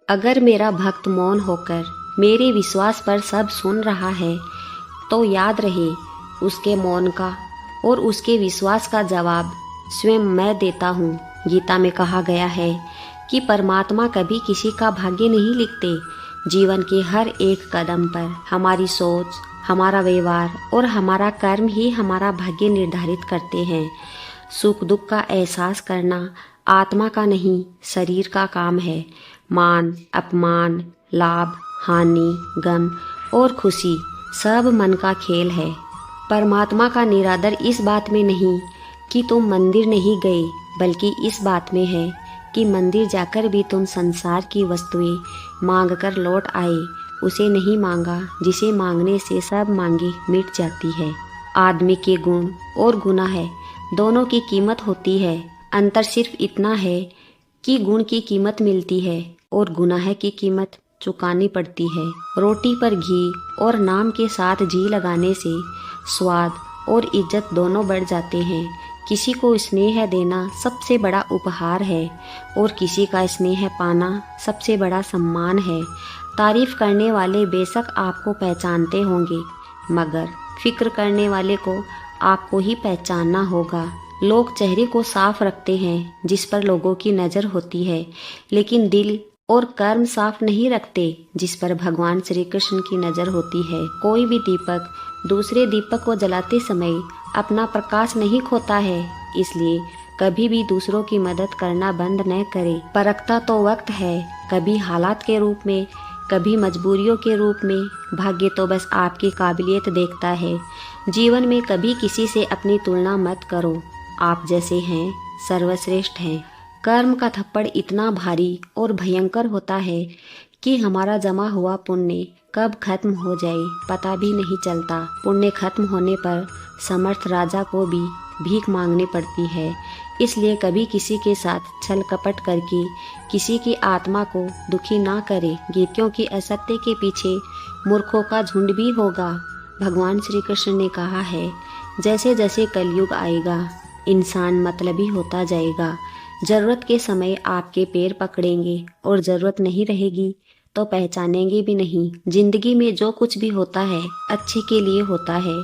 अगर मेरा भक्त मौन होकर मेरे विश्वास पर सब सुन रहा है तो याद रहे उसके मौन का और उसके विश्वास का जवाब स्वयं मैं देता हूँ। गीता में कहा गया है कि परमात्मा कभी किसी का भाग्य नहीं लिखते। जीवन के हर एक कदम पर हमारी सोच, हमारा व्यवहार और हमारा कर्म ही हमारा भाग्य निर्धारित करते हैं। सुख दुख का एहसास करना आत्मा का नहीं, शरीर का काम है। मान अपमान, लाभ हानि, गम और खुशी सब मन का खेल है। परमात्मा का निरादर इस बात में नहीं कि तुम मंदिर नहीं गए, बल्कि इस बात में है कि मंदिर जाकर भी तुम संसार की वस्तुएं मांग कर लौट आए। उसे नहीं मांगा जिसे मांगने से सब मांगे मिट जाती है। आदमी के गुण और गुनाह है, दोनों की कीमत होती है। अंतर सिर्फ इतना है कि गुण की कीमत मिलती है और गुनाह की कीमत चुकानी पड़ती है। रोटी पर घी और नाम के साथ जी लगाने से स्वाद और इज्जत दोनों बढ़ जाते हैं। किसी को स्नेह देना सबसे बड़ा उपहार है और किसी का स्नेह पाना सबसे बड़ा सम्मान है। तारीफ करने वाले बेशक आपको पहचानते होंगे, मगर फिक्र करने वाले को आपको ही पहचानना होगा। लोग चेहरे को साफ रखते हैं जिस पर लोगों की नज़र होती है, लेकिन दिल और कर्म साफ नहीं रखते जिस पर भगवान श्री कृष्ण की नज़र होती है। कोई भी दीपक दूसरे दीपक को जलाते समय अपना प्रकाश नहीं खोता है, इसलिए कभी भी दूसरों की मदद करना बंद न करें। परखता तो वक्त है, कभी हालात के रूप में, कभी मजबूरियों के रूप में। भाग्य तो बस आपकी काबिलियत देखता है। जीवन में कभी किसी से अपनी तुलना मत करो। आप जैसे हैं सर्वश्रेष्ठ हैं। कर्म का थप्पड़ इतना भारी और भयंकर होता है कि हमारा जमा हुआ पुण्य कब खत्म हो जाए पता भी नहीं चलता। पुण्य खत्म होने पर समर्थ राजा को भी भीख मांगनी पड़ती है। इसलिए कभी किसी के साथ छल कपट करके किसी की आत्मा को दुखी ना करे, क्योंकि असत्य के पीछे मूर्खों का झुंड भी होगा। भगवान श्री कृष्ण ने कहा है, जैसे जैसे कलयुग आएगा इंसान मतलबी होता जाएगा। जरूरत के समय आपके पैर पकड़ेंगे और जरूरत नहीं रहेगी तो पहचानेंगे भी नहीं। जिंदगी में जो कुछ भी होता है अच्छे के लिए होता है।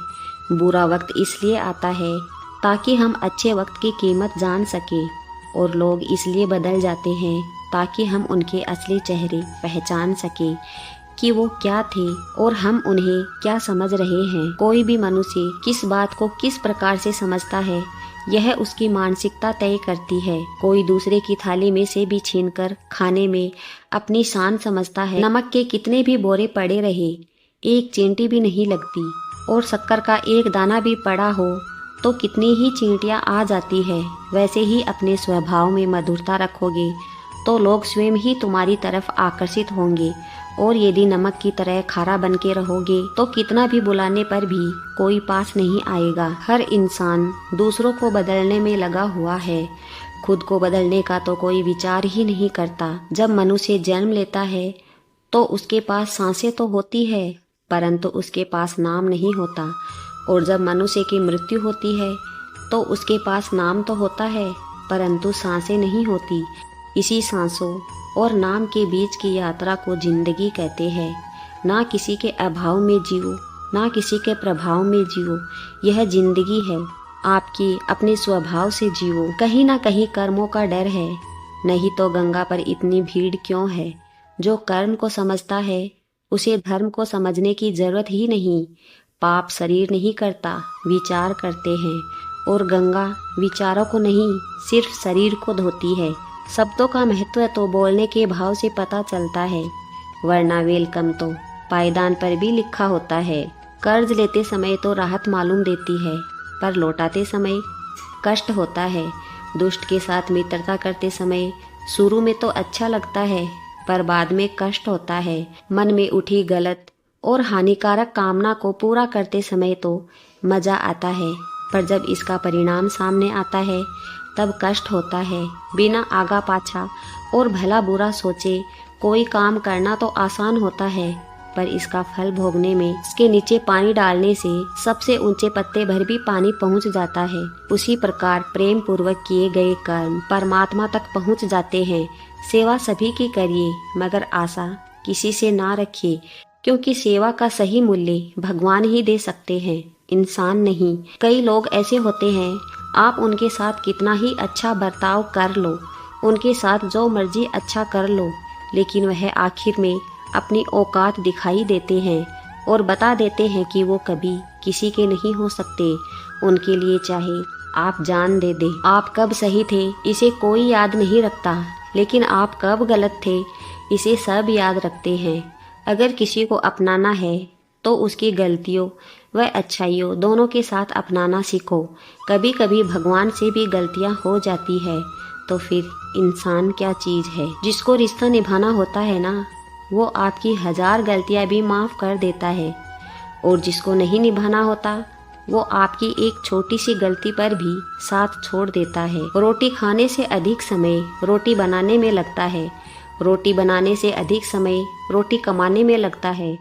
बुरा वक्त इसलिए आता है ताकि हम अच्छे वक्त की कीमत जान सके, और लोग इसलिए बदल जाते हैं ताकि हम उनके असली चेहरे पहचान सके कि वो क्या थे और हम उन्हें क्या समझ रहे हैं। कोई भी मनुष्य किस बात को किस प्रकार से समझता है, यह उसकी मानसिकता तय करती है। कोई दूसरे की थाली में से भी छीनकर खाने में अपनी शान समझता है। नमक के कितने भी बोरे पड़े रहे, एक चींटी भी नहीं लगती, और शक्कर का एक दाना भी पड़ा हो तो कितनी ही चींटियां आ जाती है। वैसे ही अपने स्वभाव में मधुरता रखोगे तो लोग स्वयं ही तुम्हारी तरफ आकर्षित होंगे, और यदि नमक की तरह खारा बन के रहोगे तो कितना भी बुलाने पर भी कोई पास नहीं आएगा। हर इंसान दूसरों को बदलने में लगा हुआ है, खुद को बदलने का तो कोई विचार ही नहीं करता। जब मनुष्य जन्म लेता है तो उसके पास सांसें तो होती है, परंतु उसके पास नाम नहीं होता, और जब मनुष्य की मृत्यु होती है तो उसके पास नाम तो होता है, परंतु सांसें नहीं होती। इसी सांसों और नाम के बीच की यात्रा को जिंदगी कहते हैं। ना किसी के अभाव में जियो, ना किसी के प्रभाव में जियो, यह जिंदगी है। आपकी अपने स्वभाव से जियो। कहीं ना कहीं कर्मों का डर है, नहीं तो गंगा पर इतनी भीड़ क्यों है। जो कर्म को समझता है उसे धर्म को समझने की जरूरत ही नहीं। पाप शरीर नहीं करता, विचार करते हैं, और गंगा विचारों को नहीं सिर्फ शरीर को धोती है। शब्दों का महत्व तो बोलने के भाव से पता चलता है, वरना वेलकम तो पायदान पर भी लिखा होता है। कर्ज लेते समय तो राहत मालूम देती है, पर लौटाते समय कष्ट होता है। दुष्ट के साथ मित्रता करते समय शुरू में तो अच्छा लगता है, पर बाद में कष्ट होता है। मन में उठी गलत और हानिकारक कामना को पूरा करते समय तो मजा आता है, पर जब इसका परिणाम सामने आता है तब कष्ट होता है। बिना आगा पाछा और भला बुरा सोचे कोई काम करना तो आसान होता है, पर इसका फल भोगने में इसके नीचे पानी डालने से सबसे ऊंचे पत्ते भर भी पानी पहुंच जाता है। उसी प्रकार प्रेम पूर्वक किए गए कर्म परमात्मा तक पहुंच जाते हैं। सेवा सभी की करिए, मगर आशा किसी से ना रखिए, क्योंकि सेवा का सही मूल्य भगवान ही दे सकते हैं, इंसान नहीं। कई लोग ऐसे होते हैं, आप उनके साथ कितना ही अच्छा बर्ताव कर लो, उनके साथ जो मर्जी अच्छा कर लो, लेकिन वह आखिर में अपनी औकात दिखाई देते हैं और बता देते हैं कि वो कभी किसी के नहीं हो सकते। उनके लिए चाहे आप जान दे दे। आप कब सही थे इसे कोई याद नहीं रखता, लेकिन आप कब गलत थे इसे सब याद रखते हैं। अगर किसी को अपनाना है तो उसकी गलतियों व अच्छाइयों दोनों के साथ अपनाना सीखो। कभी कभी भगवान से भी गलतियां हो जाती है, तो फिर इंसान क्या चीज़ है। जिसको रिश्ता निभाना होता है ना, वो आपकी 1000 गलतियां भी माफ़ कर देता है, और जिसको नहीं निभाना होता वो आपकी एक छोटी सी गलती पर भी साथ छोड़ देता है। रोटी खाने से अधिक समय रोटी बनाने में लगता है, रोटी बनाने से अधिक समय रोटी कमाने में लगता है,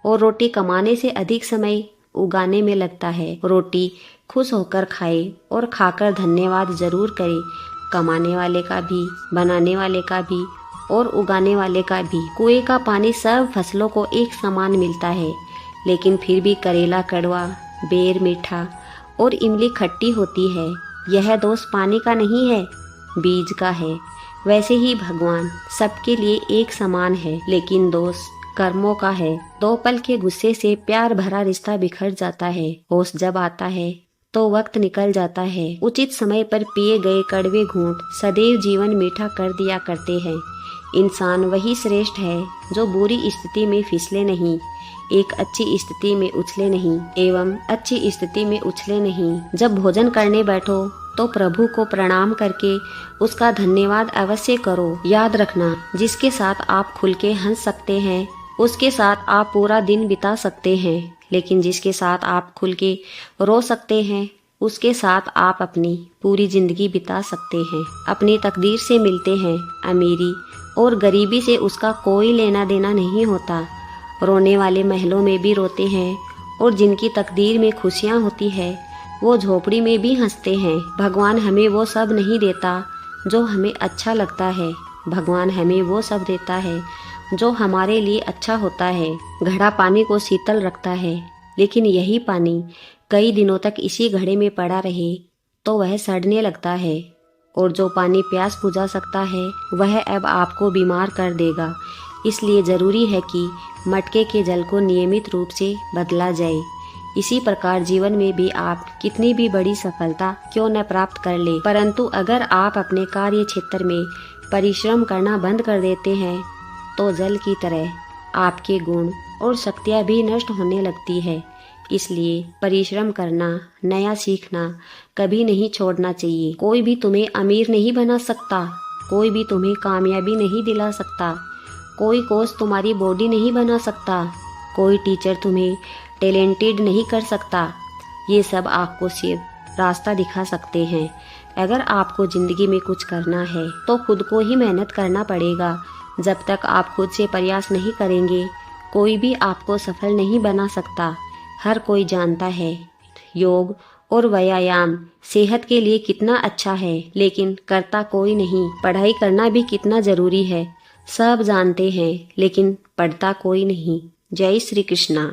और रोटी कमाने से अधिक समय उगाने में लगता है। रोटी खुश होकर खाए और खाकर धन्यवाद जरूर करे, कमाने वाले का भी, बनाने वाले का भी और उगाने वाले का भी। कुएं का पानी सब फसलों को एक समान मिलता है, लेकिन फिर भी करेला कड़वा, बेर मीठा और इमली खट्टी होती है। यह दोष पानी का नहीं है, बीज का है। वैसे ही भगवान सबके लिए एक समान है, लेकिन दोष कर्मों का है। 2 पल के गुस्से से प्यार भरा रिश्ता बिखर जाता है। होश जब आता है तो वक्त निकल जाता है। उचित समय पर पिए गए कड़वे घूंट सदैव जीवन मीठा कर दिया करते हैं। इंसान वही श्रेष्ठ है जो बुरी स्थिति में फिसले नहीं, एक अच्छी स्थिति में उछले नहीं एवं अच्छी स्थिति में उछले नहीं। जब भोजन करने बैठो तो प्रभु को प्रणाम करके उसका धन्यवाद अवश्य करो। याद रखना, जिसके साथ आप खुल के हंस सकते हैं उसके साथ आप पूरा दिन बिता सकते हैं, लेकिन जिसके साथ आप खुल के रो सकते हैं उसके साथ आप अपनी पूरी जिंदगी बिता सकते हैं। अपनी तकदीर से मिलते हैं। अमीरी और गरीबी से उसका कोई लेना देना नहीं होता। रोने वाले महलों में भी रोते हैं, और जिनकी तकदीर में खुशियाँ होती है वो झोपड़ी में भी हंसते हैं। भगवान हमें वो सब नहीं देता जो हमें अच्छा लगता है, भगवान हमें वो सब देता है जो हमारे लिए अच्छा होता है। घड़ा पानी को शीतल रखता है, लेकिन यही पानी कई दिनों तक इसी घड़े में पड़ा रहे तो वह सड़ने लगता है, और जो पानी प्यास बुझा सकता है वह अब आपको बीमार कर देगा। इसलिए ज़रूरी है कि मटके के जल को नियमित रूप से बदला जाए। इसी प्रकार जीवन में भी आप कितनी भी बड़ी सफलता क्यों न प्राप्त कर ले, परंतु अगर आप अपने कार्य क्षेत्र में परिश्रम करना बंद कर देते हैं तो जल की तरह आपके गुण और शक्तियाँ भी नष्ट होने लगती है। इसलिए परिश्रम करना, नया सीखना कभी नहीं छोड़ना चाहिए। कोई भी तुम्हें अमीर नहीं बना सकता, कोई भी तुम्हें कामयाबी नहीं दिला सकता, कोई कोच तुम्हारी बॉडी नहीं बना सकता, कोई टीचर तुम्हें टैलेंटेड नहीं कर सकता। ये सब आपको सिर्फ रास्ता दिखा सकते हैं। अगर आपको ज़िंदगी में कुछ करना है तो खुद को ही मेहनत करना पड़ेगा। जब तक आप खुद से प्रयास नहीं करेंगे कोई भी आपको सफल नहीं बना सकता। हर कोई जानता है योग और व्यायाम सेहत के लिए कितना अच्छा है, लेकिन करता कोई नहीं। पढ़ाई करना भी कितना ज़रूरी है, सब जानते हैं, लेकिन पढ़ता कोई नहीं। जय श्री कृष्णा।